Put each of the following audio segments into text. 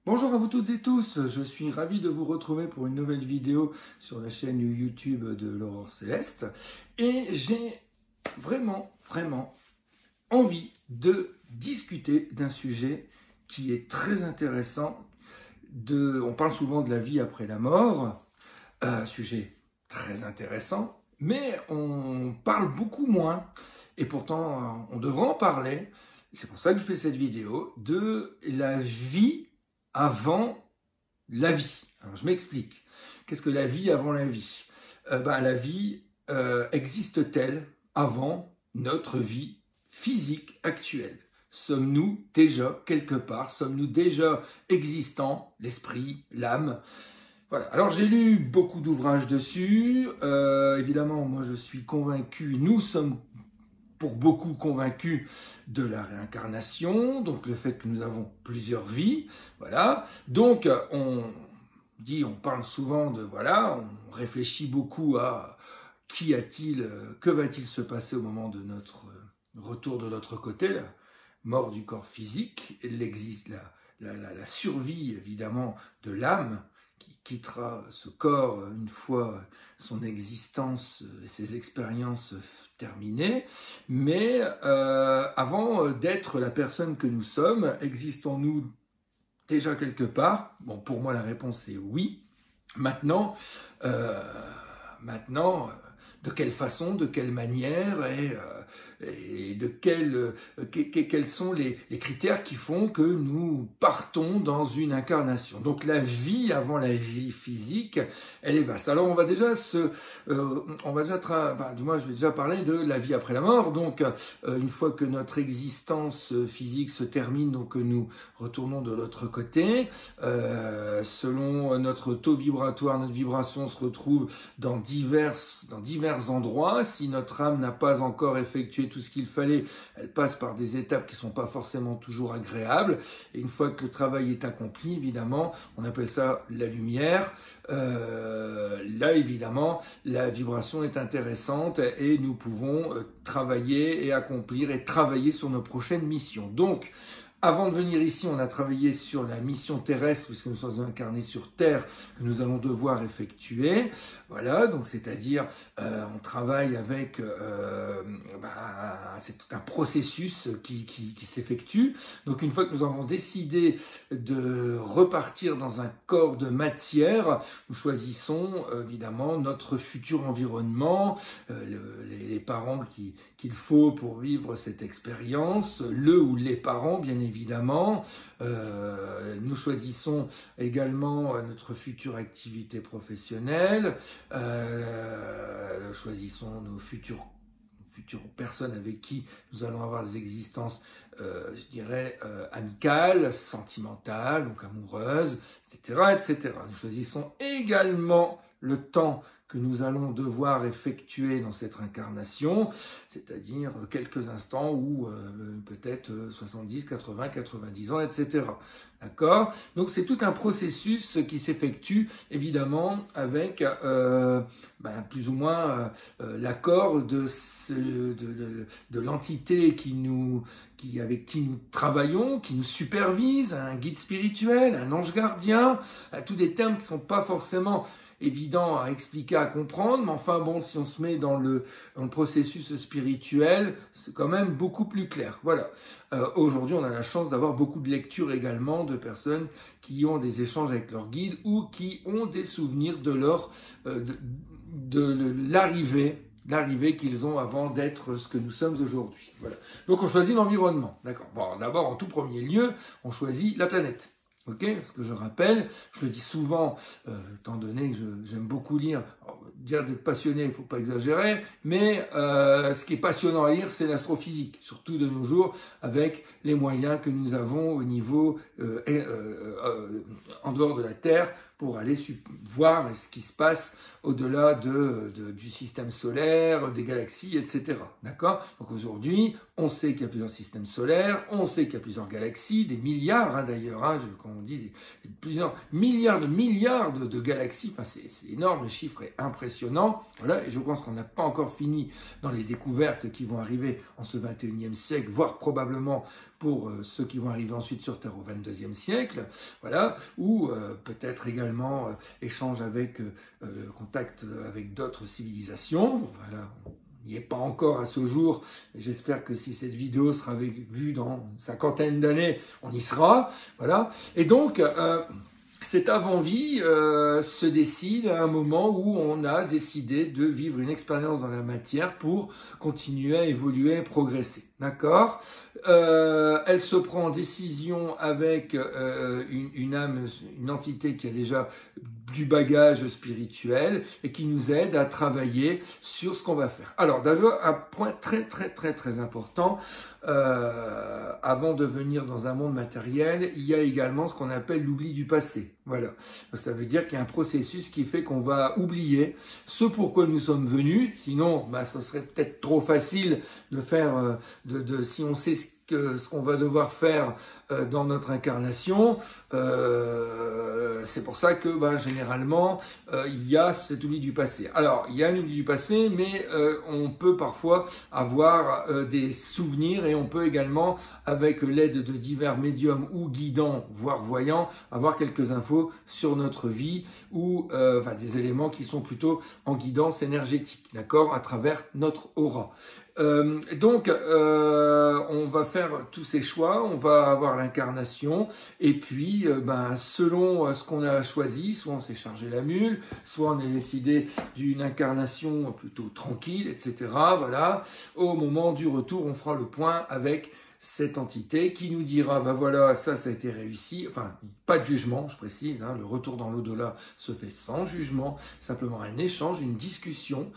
Bonjour à vous toutes et tous, je suis ravi de vous retrouver pour une nouvelle vidéo sur la chaîne YouTube de l'Aurore Céleste et j'ai vraiment envie de discuter d'un sujet qui est très intéressant. On parle souvent de la vie après la mort, sujet très intéressant, mais on parle beaucoup moins et pourtant on devrait en parler. C'est pour ça que je fais cette vidéo de la vie avant la vie. Alors, je m'explique. Qu'est-ce que la vie avant la vie? La vie existe-t-elle avant notre vie physique actuelle? Sommes-nous déjà quelque part? Sommes-nous déjà existants? L'esprit, l'âme? Voilà. Alors j'ai lu beaucoup d'ouvrages dessus. Évidemment, moi je suis convaincu, nous sommes pour beaucoup convaincus de la réincarnation, donc le fait que nous avons plusieurs vies, voilà. Donc on parle souvent de, voilà, on réfléchit beaucoup à que va-t-il se passer au moment de notre retour de l'autre côté, la mort du corps physique, la survie évidemment de l'âme, qui quittera ce corps une fois son existence et ses expériences terminées. Mais avant d'être la personne que nous sommes, existons-nous déjà quelque part? Bon, pour moi, la réponse est oui. Maintenant, de quelle façon, de quelle manière et de quels sont les critères qui font que nous partons dans une incarnation. Donc la vie avant la vie physique, elle est vaste. Alors on va déjà du moins je vais déjà parler de la vie après la mort. Donc une fois que notre existence physique se termine, donc que nous retournons de l'autre côté, selon notre taux vibratoire, notre vibration se retrouve dans divers endroits. Si notre âme n'a pas encore effectué tout ce qu'il fallait, elle passe par des étapes qui sont pas forcément toujours agréables. Et une fois que le travail est accompli, évidemment, on appelle ça la lumière. Là, évidemment, la vibration est intéressante et nous pouvons travailler et accomplir et travailler sur nos prochaines missions. Donc, avant de venir ici, on a travaillé sur la mission terrestre, puisque nous sommes incarnés sur Terre, que nous allons devoir effectuer. Voilà, donc c'est-à-dire, on travaille avec, c'est tout un processus qui s'effectue. Donc une fois que nous avons décidé de repartir dans un corps de matière, nous choisissons évidemment notre futur environnement, les parents qu'il faut pour vivre cette expérience, le ou les parents bien évidemment. Nous choisissons également notre future activité professionnelle, choisissons nos futures personnes avec qui nous allons avoir des existences, amicales, sentimentales, donc amoureuses, etc. Nous choisissons également le temps que nous allons devoir effectuer dans cette incarnation, c'est-à-dire quelques instants ou peut-être 70, 80, 90 ans, etc. D'accord? Donc c'est tout un processus qui s'effectue évidemment avec plus ou moins l'accord de l'entité avec qui nous travaillons, qui nous supervise, un guide spirituel, un ange gardien, tous des termes qui ne sont pas forcément évident à expliquer, à comprendre, mais enfin bon, si on se met dans le processus spirituel, c'est quand même beaucoup plus clair. Voilà. Aujourd'hui, on a la chance d'avoir beaucoup de lectures également de personnes qui ont des échanges avec leur guide ou qui ont des souvenirs de l'arrivée qu'ils ont avant d'être ce que nous sommes aujourd'hui. Voilà. Donc on choisit l'environnement. D'accord. Bon, d'abord, en tout premier lieu, on choisit la planète. Ok, ce que je rappelle, je le dis souvent, étant donné que j'aime beaucoup lire. Alors, dire d'être passionné, il faut pas exagérer, mais ce qui est passionnant à lire, c'est l'astrophysique, surtout de nos jours, avec les moyens que nous avons au niveau en dehors de la Terre, pour aller voir ce qui se passe au-delà du système solaire, des galaxies, etc. D'accord? Donc aujourd'hui, on sait qu'il y a plusieurs systèmes solaires, on sait qu'il y a plusieurs galaxies, des milliards d'ailleurs, on dit plusieurs milliards de galaxies, enfin c'est énorme, le chiffre est impressionnant, voilà, et je pense qu'on n'a pas encore fini dans les découvertes qui vont arriver en ce 21e siècle, voire probablement pour ceux qui vont arriver ensuite sur Terre au 22e siècle, voilà, ou peut-être également échange avec, contact avec d'autres civilisations, voilà. Il n'y est pas encore à ce jour. J'espère que si cette vidéo sera vue dans une cinquantaine d'années, on y sera. Voilà. Et donc, cette avant-vie se décide à un moment où on a décidé de vivre une expérience dans la matière pour continuer à évoluer et progresser. D'accord ? Elle se prend en décision avec une âme, une entité qui a déjà du bagage spirituel et qui nous aide à travailler sur ce qu'on va faire. Alors d'abord, un point très important, avant de venir dans un monde matériel, il y a également ce qu'on appelle l'oubli du passé. Voilà. Ça veut dire qu'il y a un processus qui fait qu'on va oublier ce pourquoi nous sommes venus. Sinon, ce serait peut-être trop facile de faire, si on sait ce qu'on va devoir faire dans notre incarnation. C'est pour ça que généralement il y a cet oubli du passé. Alors il y a un oubli du passé, mais on peut parfois avoir des souvenirs et on peut également, avec l'aide de divers médiums ou guidants, voire voyants, avoir quelques infos sur notre vie ou des éléments qui sont plutôt en guidance énergétique, d'accord, à travers notre aura. Donc, on va faire tous ces choix, on va avoir l'incarnation, et puis, selon ce qu'on a choisi, soit on s'est chargé la mule, soit on a décidé d'une incarnation plutôt tranquille, etc. Voilà. Au moment du retour, on fera le point avec cette entité qui nous dira, voilà, ça a été réussi, enfin, pas de jugement, je précise, le retour dans l'au-delà se fait sans jugement, simplement un échange, une discussion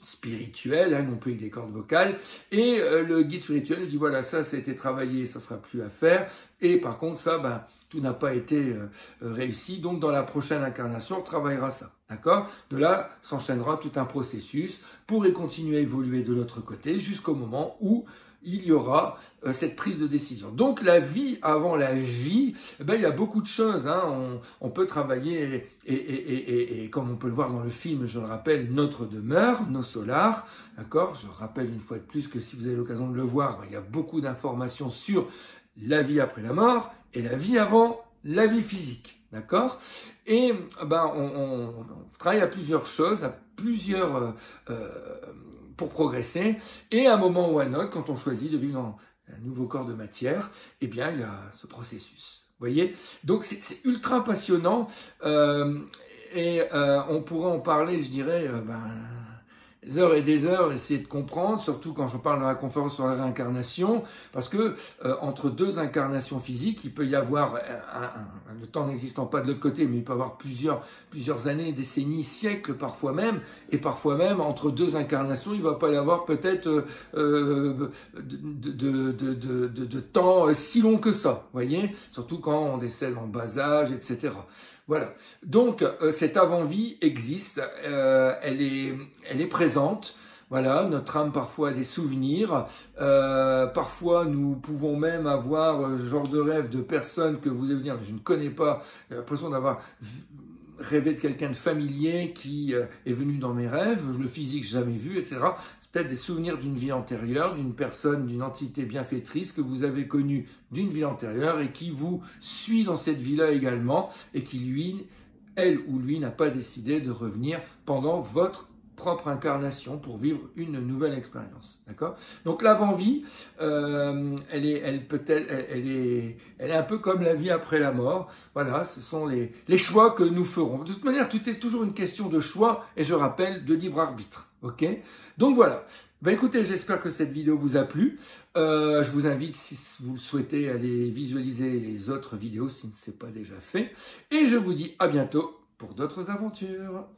spirituel, non plus avec des cordes vocales, et le guide spirituel nous dit voilà, ça a été travaillé, ça sera plus à faire, et par contre ça, tout n'a pas été réussi, donc dans la prochaine incarnation on travaillera ça, d'accord? De là s'enchaînera tout un processus pour continuer à évoluer de l'autre côté jusqu'au moment où il y aura cette prise de décision. Donc la vie avant la vie, il y a beaucoup de choses. On peut travailler et comme on peut le voir dans le film, je le rappelle, notre demeure, nos solars, d'accord. Je rappelle une fois de plus que si vous avez l'occasion de le voir, il y a beaucoup d'informations sur la vie après la mort et la vie avant la vie physique, d'accord. Et on travaille à plusieurs choses, à plusieurs pour progresser, et à un moment ou à un autre, quand on choisit de vivre dans un nouveau corps de matière, il y a ce processus. Vous voyez? Donc c'est ultra passionnant, et on pourrait en parler, je dirais, des heures et des heures, essayer de comprendre, surtout quand je parle dans la conférence sur la réincarnation, parce que entre deux incarnations physiques, il peut y avoir le temps n'existant pas de l'autre côté, mais il peut y avoir plusieurs années, décennies, siècles parfois même, et parfois même entre deux incarnations, il va pas y avoir peut-être de temps si long que ça, voyez, surtout quand on décède en bas âge, etc. Voilà. Donc cette avant-vie existe, elle est présente. Voilà, notre âme parfois a des souvenirs. Parfois nous pouvons même avoir ce genre de rêve de personnes que vous allez dire, je ne connais pas. J'ai l'impression d'avoir rêvé de quelqu'un de familier qui est venu dans mes rêves. Le physique jamais vu, etc. Peut-être des souvenirs d'une vie antérieure, d'une personne, d'une entité bienfaitrice que vous avez connue d'une vie antérieure et qui vous suit dans cette vie-là également et qui, elle ou lui, n'a pas décidé de revenir pendant votre propre incarnation pour vivre une nouvelle expérience. D'accord? Donc l'avant-vie, elle est un peu comme la vie après la mort. Voilà, ce sont les choix que nous ferons. De toute manière, tout est toujours une question de choix et je rappelle, de libre arbitre. Ok? Donc voilà. Écoutez, j'espère que cette vidéo vous a plu. Je vous invite, si vous le souhaitez, à aller visualiser les autres vidéos si ce n'est pas déjà fait. Et je vous dis à bientôt pour d'autres aventures.